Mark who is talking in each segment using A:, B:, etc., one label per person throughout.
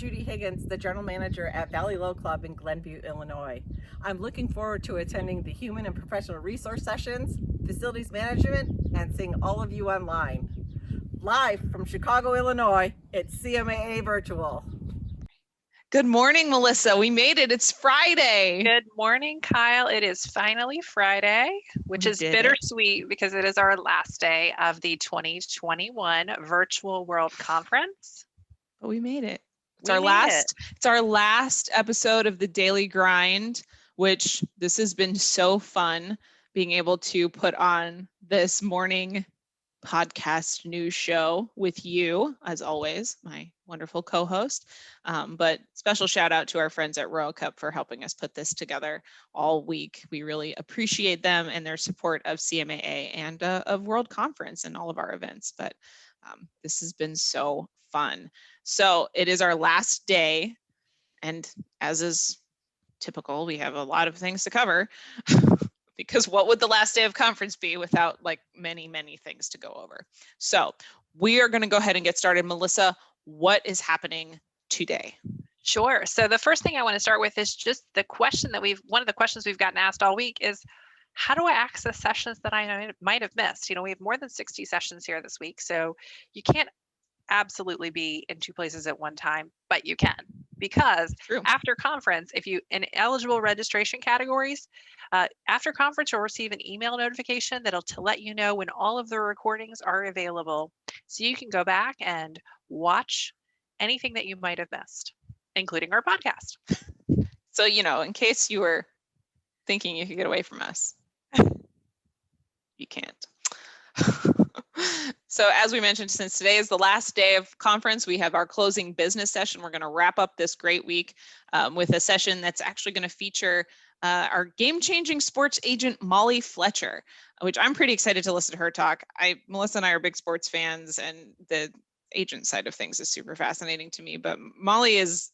A: Judy Higgins, the General Manager at Valley Low Club in Glenview, Illinois. I'm looking forward to attending the Human and Professional Resource Sessions, Facilities Management, and seeing all of you online. Live from Chicago, Illinois, it's CMAA Virtual.
B: Good morning, Melissa. We made it. It's Friday.
C: Good morning, Kyle. It is finally Friday, which is bittersweet because it is our last day of the 2021 Virtual World Conference.
B: But we made it. It's our last episode of the Daily Grind, which this has been so fun being able to put on this morning podcast news show with you, as always, my wonderful co-host. But special shout out to our friends at Royal Cup for helping us put this together all week. We really appreciate them and their support of CMAA and of World Conference and all of our events. But this has been so fun. So it is our last day, and as is typical, we have a lot of things to cover. Because what would the last day of conference be without like many, many things to go over? So we are going to go ahead and get started. Melissa, what is happening today?
C: Sure. So the first thing I want to start with is just the question that one of the questions we've gotten asked all week is, how do I access sessions that I might have missed? You know, we have more than 60 sessions here this week, so you can't absolutely be in two places at one time, but you can, because after conference, if you in eligible registration categories, after conference, you'll receive an email notification that'll let you know when all of the recordings are available. So you can go back and watch anything that you might have missed, including our podcast.
B: So, you know, in case you were thinking you could get away from us, you can't. So as we mentioned, since today is the last day of conference, we have our closing business session. We're going to wrap up this great week with a session that's actually going to feature our game-changing sports agent, Molly Fletcher, which I'm pretty excited to listen to her talk. Melissa and I are big sports fans, and the agent side of things is super fascinating to me. But Molly is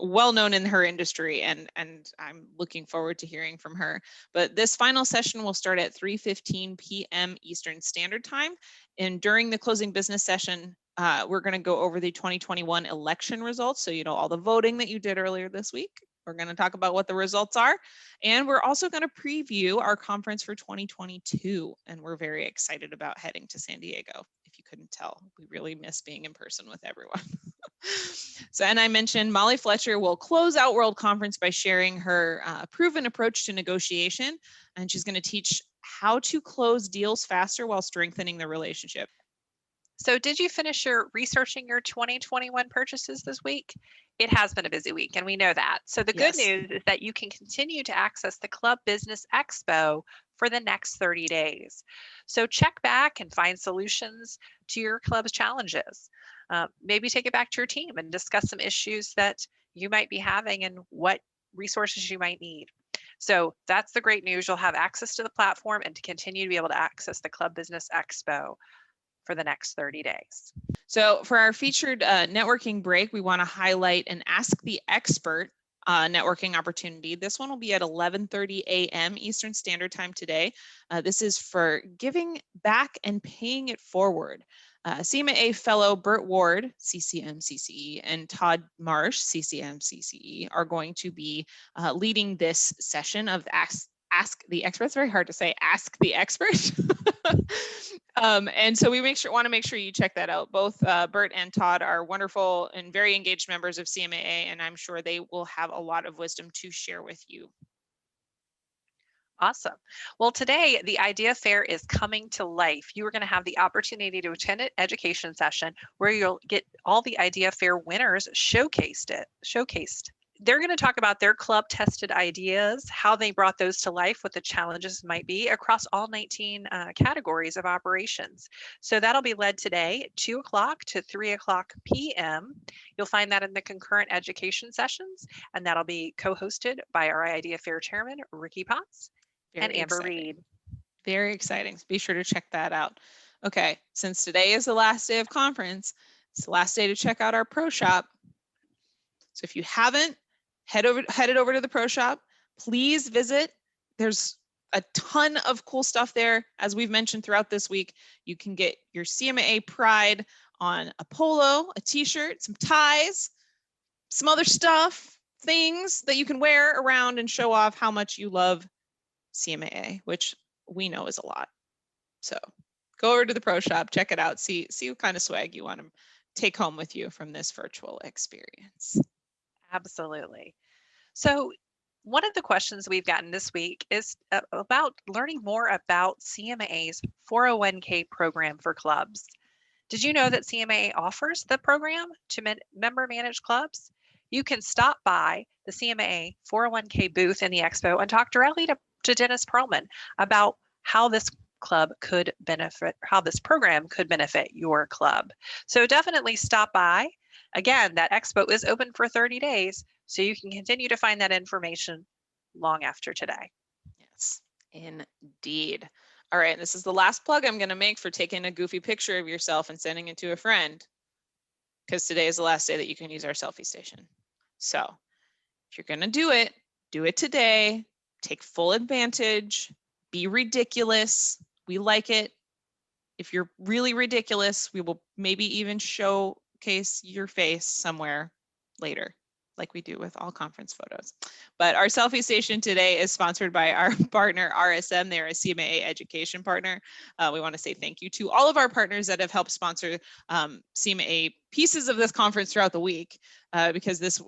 B: well known in her industry, and I'm looking forward to hearing from her. But this final session will start at 3:15 p.m. Eastern Standard Time. And during the closing business session, we're going to go over the 2021 election results. So, you know, all the voting that you did earlier this week. We're going to talk about what the results are. And we're also going to preview our conference for 2022. And we're very excited about heading to San Diego. If you couldn't tell, we really miss being in person with everyone. So, and I mentioned Molly Fletcher will close out World Conference by sharing her proven approach to negotiation. And she's going to teach how to close deals faster while strengthening the relationship.
C: So did you finish researching your 2021 purchases this week? It has been a busy week, and we know that. So the good news is that you can continue to access the Club Business Expo for the next 30 days. So check back and find solutions to your club's challenges. Maybe take it back to your team and discuss some issues that you might be having and what resources you might need. So that's the great news. You'll have access to the platform and to continue to be able to access the Club Business Expo for the next 30 days.
B: So for our featured networking break, we want to highlight an Ask the Expert networking opportunity. This one will be at 11:30 a.m. Eastern Standard Time today. This is for giving back and paying it forward. CMAA fellow Burt Ward, CCMCCE, and Todd Marsh, CCMCCE, are going to be leading this session of Ask the Expert. It's very hard to say, Ask the Expert. And so we want to make sure you check that out. Both Bert and Todd are wonderful and very engaged members of CMAA, and I'm sure they will have a lot of wisdom to share with you.
C: Awesome. Well, today the Idea Fair is coming to life. You are going to have the opportunity to attend an education session where you'll get all the Idea Fair winners showcased. They're going to talk about their club tested ideas, how they brought those to life, what the challenges might be across all 19 categories of operations. So that'll be led today, 2 o'clock to 3 o'clock p.m. You'll find that in the concurrent education sessions, and that'll be co-hosted by our Idea Fair chairman, Ricky Potts, and Amber Reed.
B: Very exciting. So be sure to check that out. Okay, since today is the last day of conference, it's the last day to check out our Pro Shop. So if you haven't, headed over to the Pro Shop, please visit. There's a ton of cool stuff there. As we've mentioned throughout this week, you can get your CMAA pride on a polo, a t-shirt, some ties, some other stuff, things that you can wear around and show off how much you love CMAA, which we know is a lot. So go over to the Pro Shop, check it out, see what kind of swag you want to take home with you from this virtual experience.
C: Absolutely. So one of the questions we've gotten this week is about learning more about CMAA's 401k program for clubs. Did you know that CMAA offers the program to member managed clubs? You can stop by the CMAA 401k booth in the expo and talk directly to Dennis Perlman about how this program could benefit your club. So definitely stop by. Again, that expo is open for 30 days, so you can continue to find that information long after today.
B: Yes, indeed. All right, this is the last plug I'm going to make for taking a goofy picture of yourself and sending it to a friend, because today is the last day that you can use our selfie station. So if you're going to do it today. Take full advantage. Be ridiculous. We like it. If you're really ridiculous, we will maybe even showcase your face somewhere later, like we do with all conference photos. But our selfie station today is sponsored by our partner RSM. They're a CMAA education partner. We want to say thank you to all of our partners that have helped sponsor CMAA pieces of this conference throughout the week, because this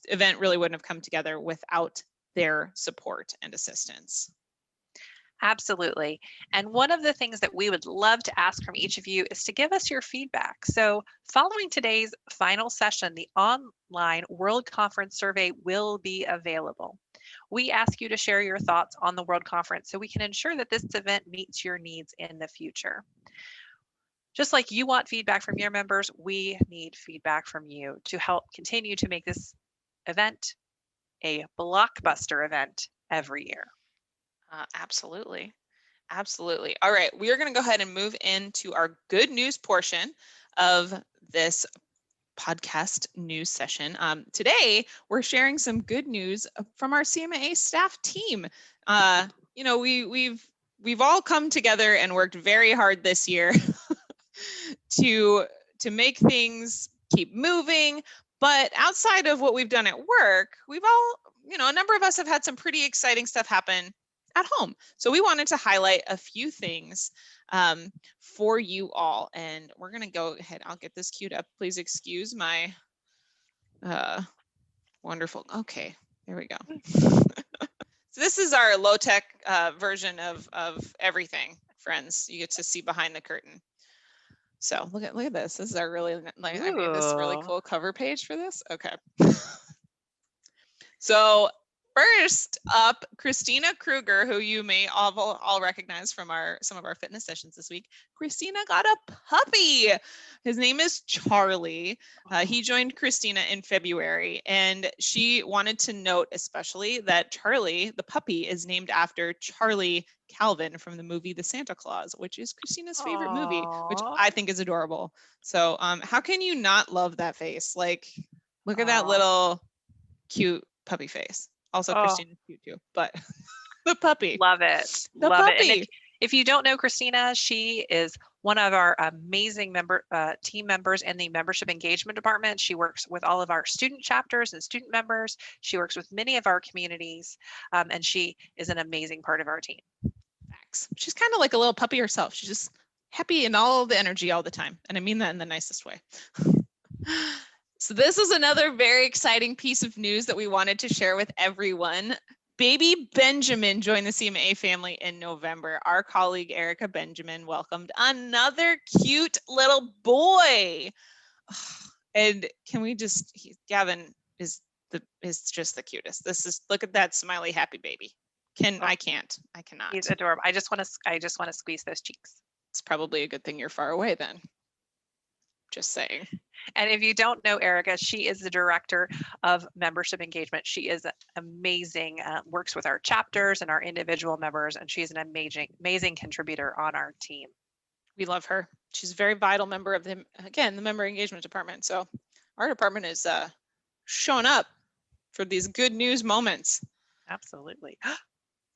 B: event really wouldn't have come together without their support and assistance.
C: Absolutely. And one of the things that we would love to ask from each of you is to give us your feedback. So following today's final session, the online World Conference survey will be available. We ask you to share your thoughts on the World Conference so we can ensure that this event meets your needs in the future. Just like you want feedback from your members, we need feedback from you to help continue to make this event a blockbuster event every year.
B: Absolutely. Absolutely. All right, we are going to go ahead and move into our good news portion of this podcast news session. Today, we're sharing some good news from our CMAA staff team. We've all come together and worked very hard this year to make things keep moving. But outside of what we've done at work, we've all, a number of us have had some pretty exciting stuff happen at home. So we wanted to highlight a few things for you all. And we're going to go ahead. I'll get this queued up. Please excuse my wonderful. Okay, there we go. So this is our low-tech version of everything, friends. You get to see behind the curtain. So look at this. This is our really, I made this really cool cover page for this. Okay. So first up, Christina Krueger, who you may all recognize from some of our fitness sessions this week. Christina got a puppy. His name is Charlie. He joined Christina in February, and she wanted to note especially that Charlie, the puppy, is named after Charlie Calvin from the movie The Santa Claus, which is Christina's favorite movie, which I think is adorable. So how can you not love that face? Like, look at that little cute puppy face. Also, Christina's cute too, but the puppy.
C: Love it.
B: The
C: Love
B: puppy.
C: it. And if you don't know Christina, she is one of our amazing team members in the membership engagement department. She works with all of our student chapters and student members. She works with many of our communities, and she is an amazing part of our team.
B: Thanks. She's kind of like a little puppy herself. She's just happy and all the energy all the time. And I mean that in the nicest way. So this is another very exciting piece of news that we wanted to share with everyone. Baby Benjamin joined the CMAA family in November. Our colleague Erica Benjamin welcomed another cute little boy. And can we just, Gavin is just the cutest. Look at that smiley happy baby. I cannot.
C: He's adorable. I just want to squeeze those cheeks.
B: It's probably a good thing you're far away then. Just saying.
C: And if you don't know Erica, she is the director of membership engagement. She is amazing, works with our chapters and our individual members, and she's an amazing contributor on our team.
B: We love her. She's a very vital member of the member engagement department. So our department is showing up for these good news moments.
C: Absolutely.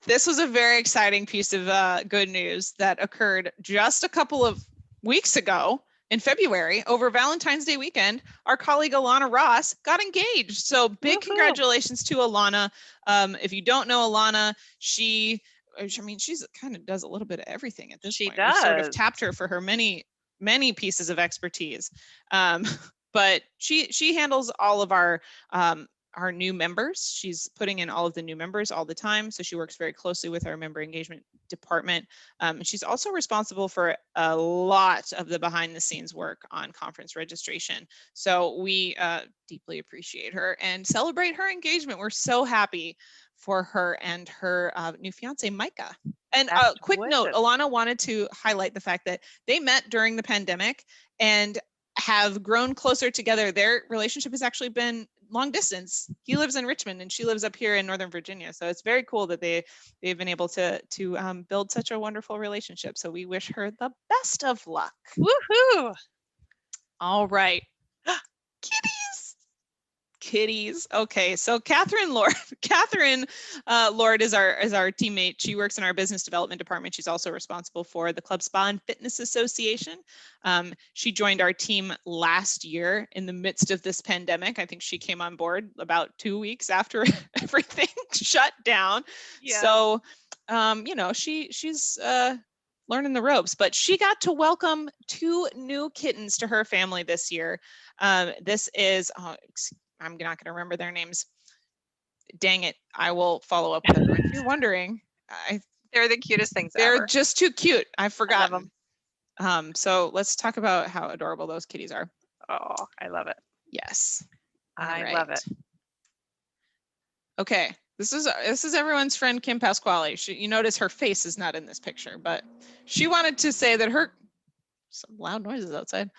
B: This was a very exciting piece of good news that occurred just a couple of weeks ago. in February, over Valentine's Day weekend, our colleague Alana Ross got engaged. So big
C: Woohoo.
B: congratulations to Alana. If you don't know Alana, she's kind of does a little bit of everything at this
C: She
B: point. We sort of
C: does.
B: tapped her for her many pieces of expertise. But she handles all of our new members. She's putting in all of the new members all the time. So she works very closely with our member engagement department. She's also responsible for a lot of the behind the scenes work on conference registration. So we deeply appreciate her and celebrate her engagement. We're so happy for her and her new fiance, Micah. And a quick note, Alana wanted to highlight the fact that they met during the pandemic and have grown closer together. Their relationship has actually been long distance. He lives in Richmond and she lives up here in Northern Virginia. So it's very cool that they've been able to build such a wonderful relationship. So we wish her the best of luck.
C: Woohoo!
B: All right. Kitties. Okay, so Catherine Lord is our teammate. She works in our business development department. She's also responsible for the Club Spa and Fitness Association. She joined our team last year in the midst of this pandemic. I think she came on board about 2 weeks after everything shut down.
C: Yeah.
B: So, she's learning the ropes, but she got to welcome 2 new kittens to her family this year. This is, I'm not going to remember their names. Dang it. I will follow up with them. If you're wondering,
C: they're the cutest things
B: they're
C: ever.
B: just too cute. I've forgotten.
C: I love them.
B: So let's talk about how adorable those kitties are.
C: Oh, I love it.
B: Yes.
C: I love it.
B: Okay. This is everyone's friend, Kim Pasquale. You notice her face is not in this picture, but she wanted to say that some loud noises outside.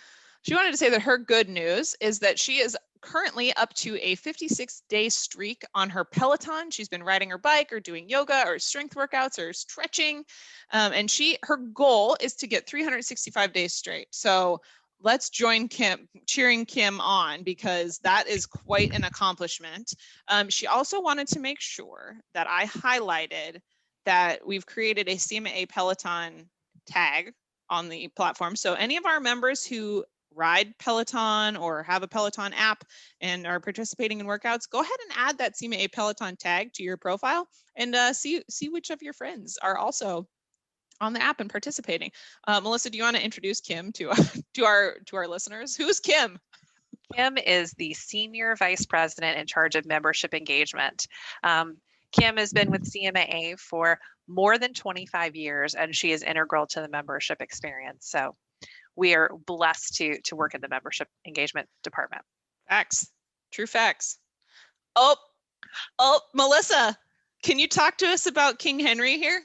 B: She wanted to say that her good news is that she is currently up to a 56-day streak on her Peloton. She's been riding her bike or doing yoga or strength workouts or stretching. And her goal is to get 365 days straight. So let's join Kim, cheering Kim on, because that is quite an accomplishment. She also wanted to make sure that I highlighted that we've created a CMA Peloton tag on the platform. So any of our members who ride Peloton or have a Peloton app and are participating in workouts, go ahead and add that CMA Peloton tag to your profile and see which of your friends are also on the app and participating. Melissa, do you want to introduce Kim to our listeners? Who's Kim?
C: Kim is the Senior Vice President in charge of membership engagement. Kim has been with CMAA for more than 25 years, and she is integral to the membership experience. So we are blessed to work in the membership engagement department.
B: Facts. True facts. Oh, Melissa, can you talk to us about King Henry here?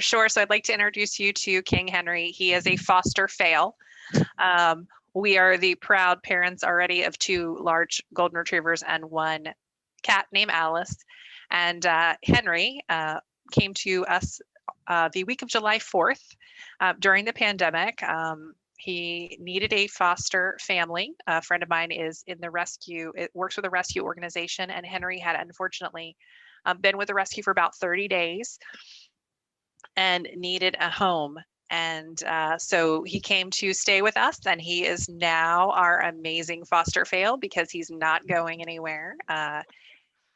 C: Sure. So I'd like to introduce you to King Henry. He is a foster fail. We are the proud parents already of 2 large golden retrievers and 1 cat named Alice. And Henry came to us the week of July 4th during the pandemic. He needed a foster family. A friend of mine is in the rescue. It works with a rescue organization, and Henry had unfortunately been with the rescue for about 30 days and needed a home. And so he came to stay with us, and he is now our amazing foster fail because he's not going anywhere.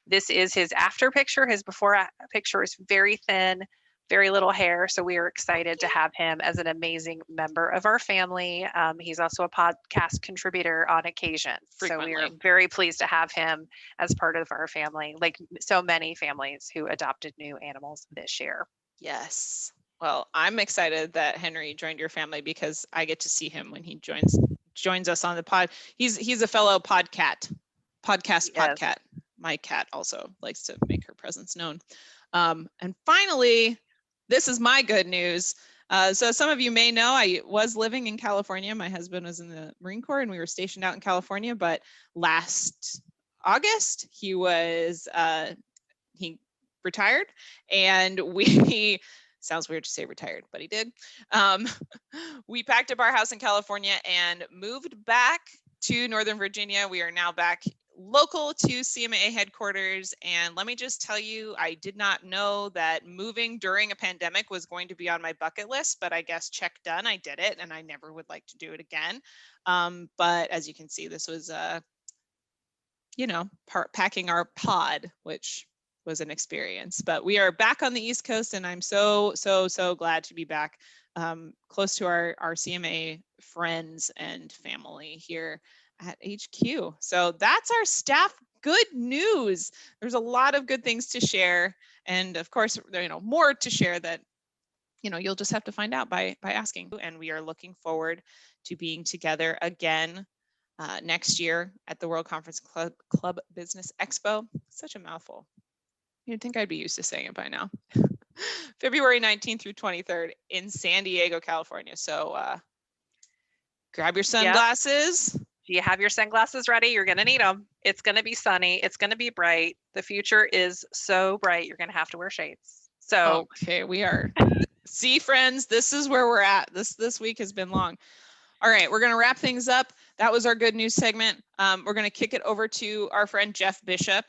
C: This is his after picture. His before picture is very thin, very little hair. So we are excited to have him as an amazing member of our family. He's also a podcast contributor on occasion.
B: Frequently.
C: So we are very pleased to have him as part of our family, like so many families who adopted new animals this year.
B: Yes. Well, I'm excited that Henry joined your family because I get to see him when he joins us on the pod. He's a fellow podcast podcat. My cat also likes to make her presence known. And finally, this is my good news. So some of you may know I was living in California. My husband was in the Marine Corps and we were stationed out in California, but last August he retired, and we sounds weird to say retired, but he did. We packed up our house in California and moved back to Northern Virginia. We are now back local to CMA headquarters. And let me just tell you, I did not know that moving during a pandemic was going to be on my bucket list, but I guess check done. I did it, and I never would like to do it again. But as you can see, this was, packing our pod, which was an experience. But we are back on the East Coast, and I'm so glad to be back close to our CMA friends and family here at HQ. So that's our staff good news. There's a lot of good things to share, and of course, more to share that you'll just have to find out by asking. And we are looking forward to being together again next year at the World Conference Club Business Expo. Such a mouthful. You'd think I'd be used to saying it by now. February 19th through 23rd in San Diego, California. So grab your sunglasses.
C: Yep. Do you have your sunglasses ready? You're going to need them. It's going to be sunny. It's going to be bright. The future is so bright. You're going to have to wear shades. So
B: okay, we are. See, friends, this is where we're at. This week has been long. All right, we're going to wrap things up. That was our good news segment. We're going to kick it over to our friend Jeff Bishop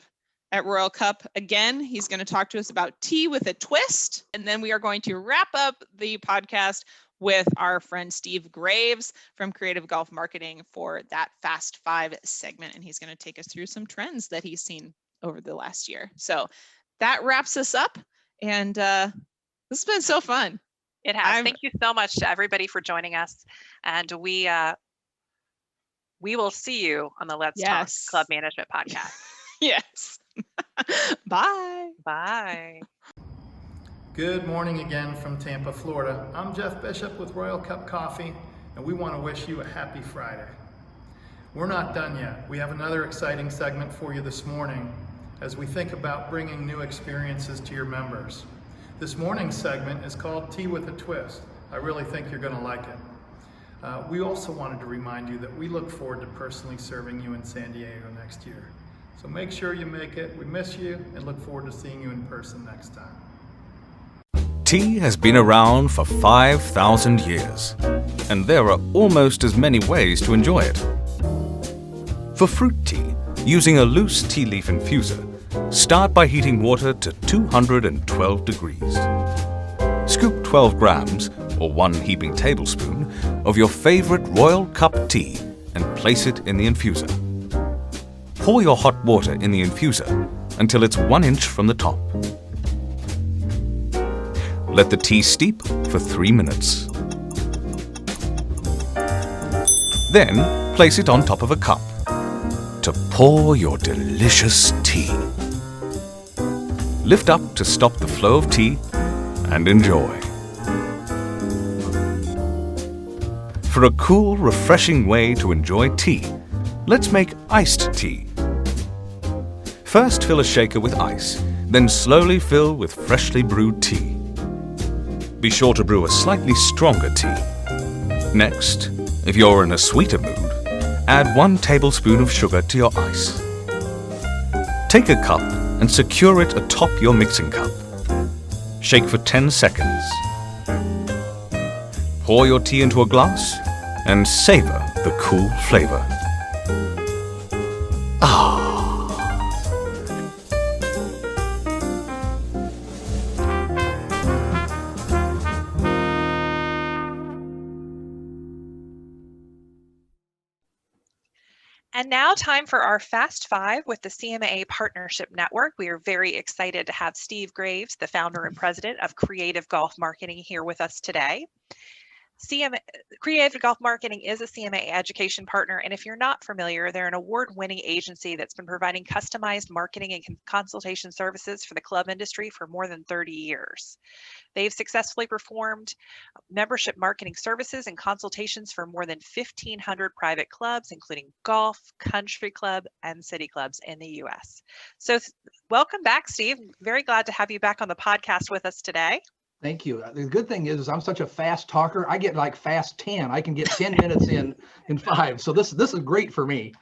B: at Royal Cup. Again, he's going to talk to us about tea with a twist. And then we are going to wrap up the podcast with our friend Steve Graves from Creative Golf Marketing for that Fast 5 segment. And he's going to take us through some trends that he's seen over the last year. So that wraps us up. And this has been so fun.
C: It has. Thank you so much to everybody for joining us. And we will see you on the Let's Talk Club Management podcast.
B: Yes. Bye.
C: Bye.
D: Good morning again from Tampa, Florida. I'm Jeff Bishop with Royal Cup Coffee, and we want to wish you a happy Friday. We're not done yet. We have another exciting segment for you this morning as we think about bringing new experiences to your members. This morning's segment is called Tea with a Twist. I really think you're going to like it. We also wanted to remind you that we look forward to personally serving you in San Diego next year. So make sure you make it. We miss you and look forward to seeing you in person next time.
E: Tea has been around for 5,000 years, and there are almost as many ways to enjoy it. For fruit tea, using a loose tea leaf infuser, start by heating water to 212 degrees. Scoop 12 grams, or 1 heaping tablespoon, of your favorite Royal Cup tea and place it in the infuser. Pour your hot water in the infuser until it's 1 inch from the top. Let the tea steep for 3 minutes. Then place it on top of a cup to pour your delicious tea. Lift up to stop the flow of tea and enjoy. For a cool, refreshing way to enjoy tea, let's make iced tea. First fill a shaker with ice, then slowly fill with freshly brewed tea. Be sure to brew a slightly stronger tea. Next, if you're in a sweeter mood, add 1 tablespoon of sugar to your ice. Take a cup and secure it atop your mixing cup. Shake for 10 seconds. Pour your tea into a glass and savor the cool flavor. Ah!
C: And now time for our Fast 5 with the CMA Partnership Network. We are very excited to have Steve Graves, the founder and president of Creative Golf Marketing, here with us today. Creative Golf Marketing is a CMA education partner, and if you're not familiar, they're an award-winning agency that's been providing customized marketing and consultation services for the club industry for more than 30 years. They've successfully performed membership marketing services and consultations for more than 1,500 private clubs, including golf, country club, and city clubs in the U.S. So welcome back, Steve. Very glad to have you back on the podcast with us today.
F: Thank you. The good thing is I'm such a fast talker. I get like fast 10. I can get 10 minutes in 5. So this is great for me.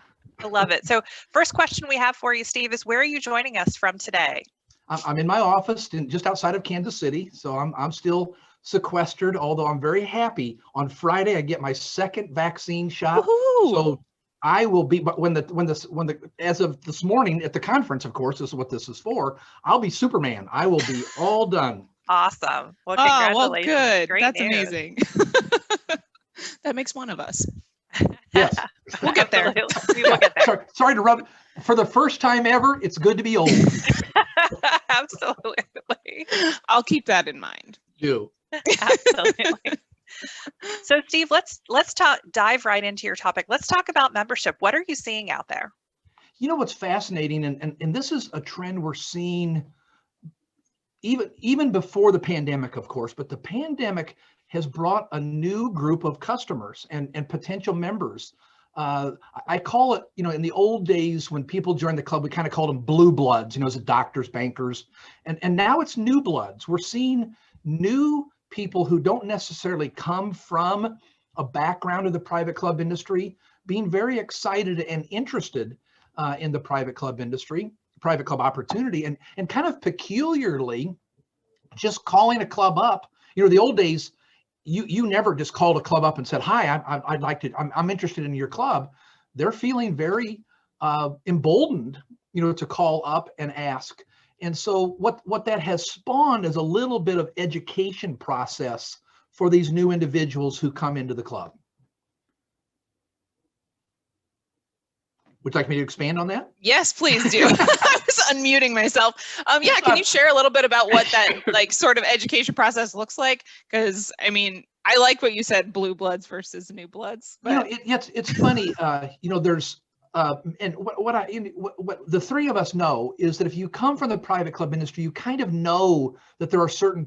C: I love it. So first question we have for you, Steve, is where are you joining us from today?
F: I'm in my office just outside of Kansas City. So I'm still sequestered, although I'm very happy. On Friday, I get my second vaccine shot.
C: Woo-hoo.
F: So I will be, but when the as of this morning at the conference, of course, this is what this is for. I'll be Superman. I will be all done.
C: Awesome. Well,
B: Oh, well,
C: congratulations.
B: good.
C: Great
B: That's
C: news.
B: amazing. That makes one of us.
F: Yes.
B: We'll get there.
C: Absolutely. We will get there.
F: Sorry to rub. For the first time ever, it's good to be old.
C: Absolutely.
B: I'll keep that in mind.
F: You.
C: Absolutely. So Steve, let's dive right into your topic. Let's talk about membership. What are you seeing out there?
F: You know what's fascinating, and this is a trend we're seeing even before the pandemic, of course, but the pandemic has brought a new group of customers and potential members. I call it, in the old days when people joined the club, we kind of called them blue bloods, as doctors, bankers, and now it's new bloods. We're seeing new people who don't necessarily come from a background of the private club industry being very excited and interested in the private club industry, private club opportunity, and kind of peculiarly just calling a club up. The old days, you never just called a club up and said, hi, I'd like to, I'm interested in your club. They're feeling very emboldened, to call up and ask. And so what that has spawned is a little bit of education process for these new individuals who come into the club. Would you like me to expand on that?
B: Yes, please do. I was unmuting myself. Yeah, can you share a little bit about what that sort of education process looks like? Because I like what you said, blue bloods versus new bloods. But
F: It's funny. There's and what the three of us know is that if you come from the private club industry, you kind of know that there are certain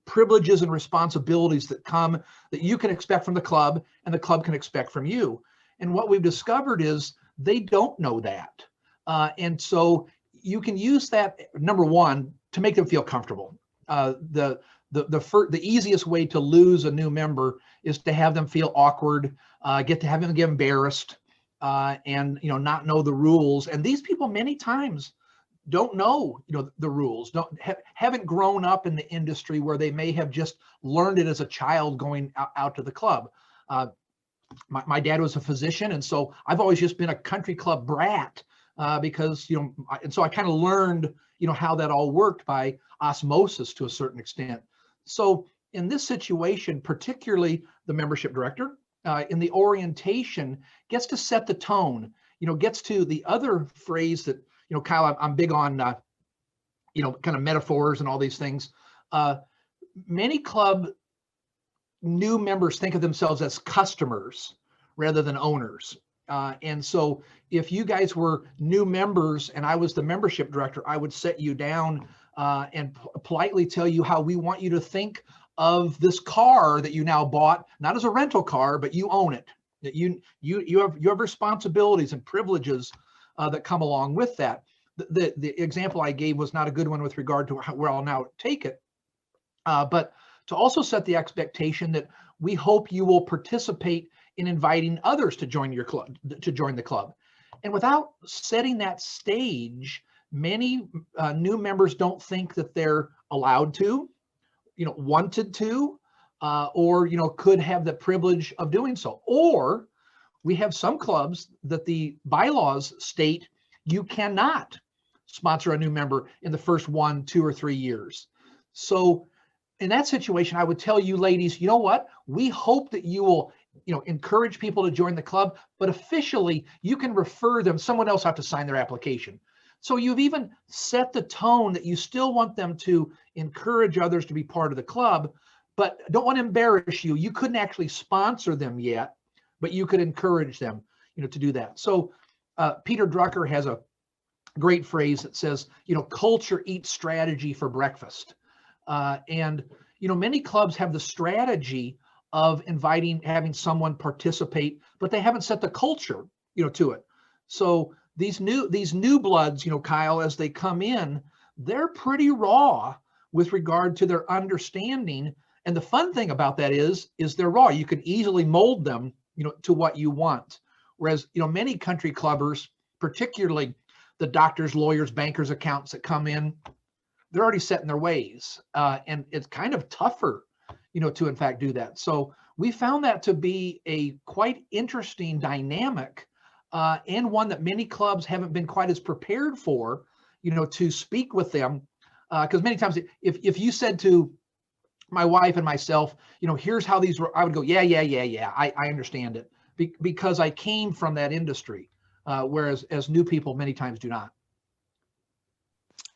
F: privileges and responsibilities that you can expect from the club and the club can expect from you. And what we've discovered is they don't know that. And so you can use that, number one, to make them feel comfortable. The easiest way to lose a new member is to have them feel awkward, get embarrassed, and not know the rules. And these people many times don't know the rules, haven't grown up in the industry where they may have just learned it as a child going out to the club. My dad was a physician, and so I've always just been a country club brat because and so I kind of learned how that all worked by osmosis to a certain extent. So in this situation, particularly the membership director in the orientation gets to set the tone, gets to the other phrase that, Kyle, I'm big on, kind of metaphors and all these things. Many club new members think of themselves as customers rather than owners. And so if you guys were new members and I was the membership director, I would set you down and politely tell you how we want you to think of this car that you now bought, not as a rental car, but you own it. That you have responsibilities and privileges that come along with that. The example I gave was not a good one with regard to where I'll now take it, but to also set the expectation that we hope you will participate in inviting others to join your club, to join the club. And without setting that stage, many new members don't think that they're allowed to, wanted to, or, could have the privilege of doing so. Or we have some clubs that the bylaws state you cannot sponsor a new member in the first 1, 2, or 3 years. So in that situation, I would tell you ladies, you know what? We hope that you will, encourage people to join the club, but officially you can refer them, someone else have to sign their application. So you've even set the tone that you still want them to encourage others to be part of the club, but don't want to embarrass you. You couldn't actually sponsor them yet, but you could encourage them, to do that. So Peter Drucker has a great phrase that says, culture eats strategy for breakfast. And many clubs have the strategy of having someone participate, but they haven't set the culture, to it. So these new bloods, Kyle, as they come in, they're pretty raw with regard to their understanding. And the fun thing about that is they're raw. You can easily mold them, to what you want. Whereas, many country clubbers, particularly the doctors, lawyers, bankers, accountants that come in, they're already set in their ways. And it's kind of tougher, to in fact do that. So we found that to be a quite interesting dynamic and one that many clubs haven't been quite as prepared for, to speak with them. Because many times if you said to my wife and myself, here's how these were, I would go, yeah, I understand it, because I came from that industry, whereas as new people many times do not.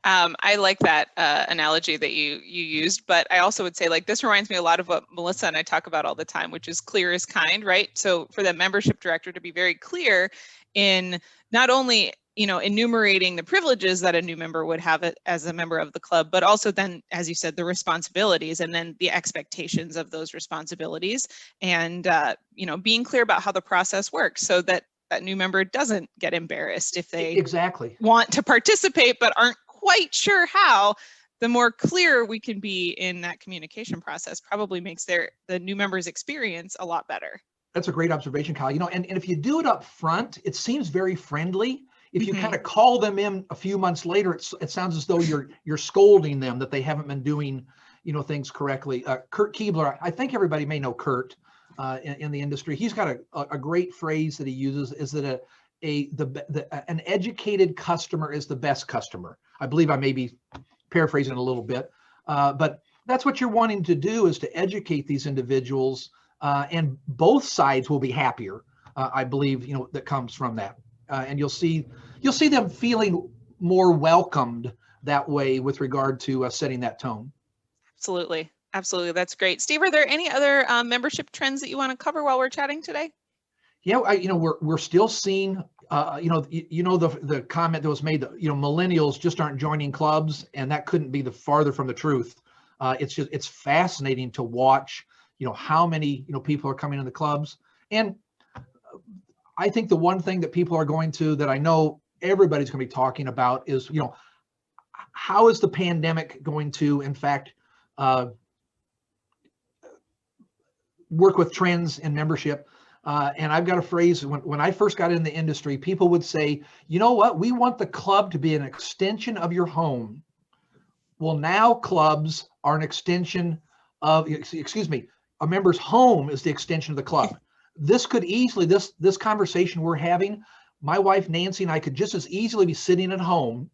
B: I like that analogy that you used, but I also would say, like, this reminds me a lot of what Melissa and I talk about all the time, which is clear is kind, right? So for the membership director to be very clear in not only, enumerating the privileges that a new member would have as a member of the club, but also then, as you said, the responsibilities and then the expectations of those responsibilities, and being clear about how the process works so that that new member doesn't get embarrassed if they
F: exactly
B: want to participate but aren't quite sure how. The more clear we can be in that communication process probably makes the new member's experience a lot better.
F: That's a great observation, Kyle. And if you do it up front, it seems very friendly. If you
B: Mhm.
F: kind of call them in a few months later, it sounds as though you're scolding them that they haven't been doing, things correctly. Kurt Keebler, I think everybody may know Kurt in the industry. He's got a great phrase that he uses, is that an educated customer is the best customer. I believe I may be paraphrasing a little bit, but that's what you're wanting to do, is to educate these individuals, and both sides will be happier. I believe that comes from that, and you'll see them feeling more welcomed that way with regard to setting that tone.
B: Absolutely. That's great. Steve, are there any other membership trends that you want to cover while we're chatting today?
F: Yeah, we're still seeing, the comment that was made that, millennials just aren't joining clubs, and that couldn't be farther from the truth. It's fascinating to watch, how many, people are coming in the clubs. And I think the one thing that people are going to, that I know everybody's going to be talking about, is, how is the pandemic going to, in fact, work with trends in membership. And I've got a phrase, when I first got in the industry, people would say, you know what, we want the club to be an extension of your home. Well, now clubs are an extension of, a member's home is the extension of the club. This could easily, this conversation we're having, my wife Nancy and I could just as easily be sitting at home,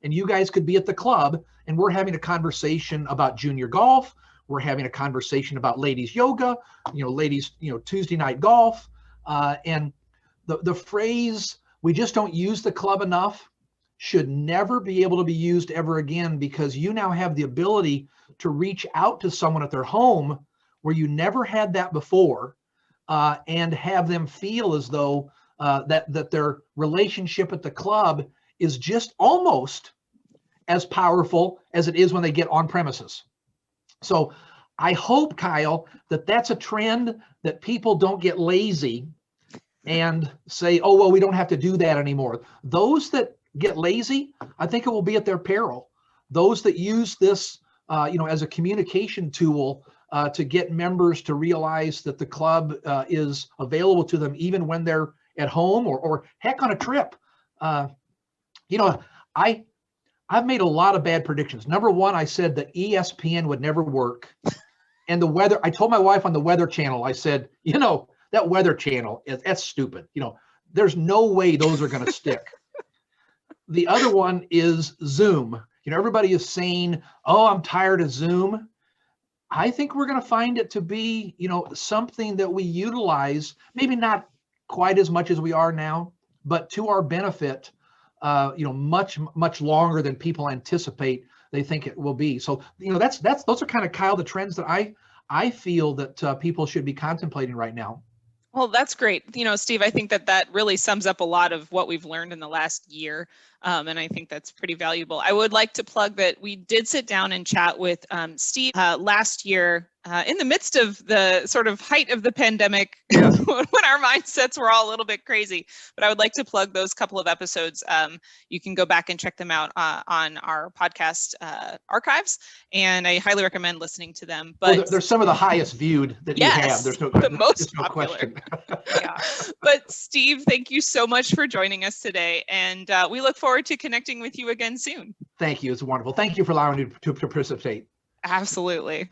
F: and you guys could be at the club, and we're having a conversation about junior golf. We're having a conversation about ladies yoga, ladies, Tuesday night golf. And the phrase, we just don't use the club enough, should never be able to be used ever again, because you now have the ability to reach out to someone at their home where you never had that before, and have them feel as though that their relationship at the club is just almost as powerful as it is when they get on premises. So I hope, Kyle, that's a trend, that people don't get lazy and say, oh, well, we don't have to do that anymore. Those that get lazy, I think it will be at their peril. Those that use this, as a communication tool to get members to realize that the club is available to them even when they're at home or heck, on a trip. I've made a lot of bad predictions. Number one, I said that ESPN would never work. And the weather, I told my wife on the Weather Channel, I said, that Weather Channel, that's stupid. There's no way those are going to stick. The other one is Zoom. Everybody is saying, oh, I'm tired of Zoom. I think we're going to find it to be, something that we utilize, maybe not quite as much as we are now, but to our benefit, much longer than people anticipate they think it will be. So, those are kind of, Kyle, the trends that I feel that people should be contemplating right now.
B: Well, that's great. Steve, I think that really sums up a lot of what we've learned in the last year. And I think that's pretty valuable. I would like to plug that we did sit down and chat with Steve last year in the midst of the sort of height of the pandemic, when our mindsets were all a little bit crazy. But I would like to plug those couple of episodes. You can go back and check them out on our podcast archives, and I highly recommend listening to them. But
F: they're some of the highest viewed that you have. There's no,
B: the most
F: no
B: popular.
F: question.
B: Yeah. But Steve, thank you so much for joining us today, and we look forward to connecting with you again soon.
F: Thank you. It's wonderful. Thank you for allowing me to participate.
B: Absolutely.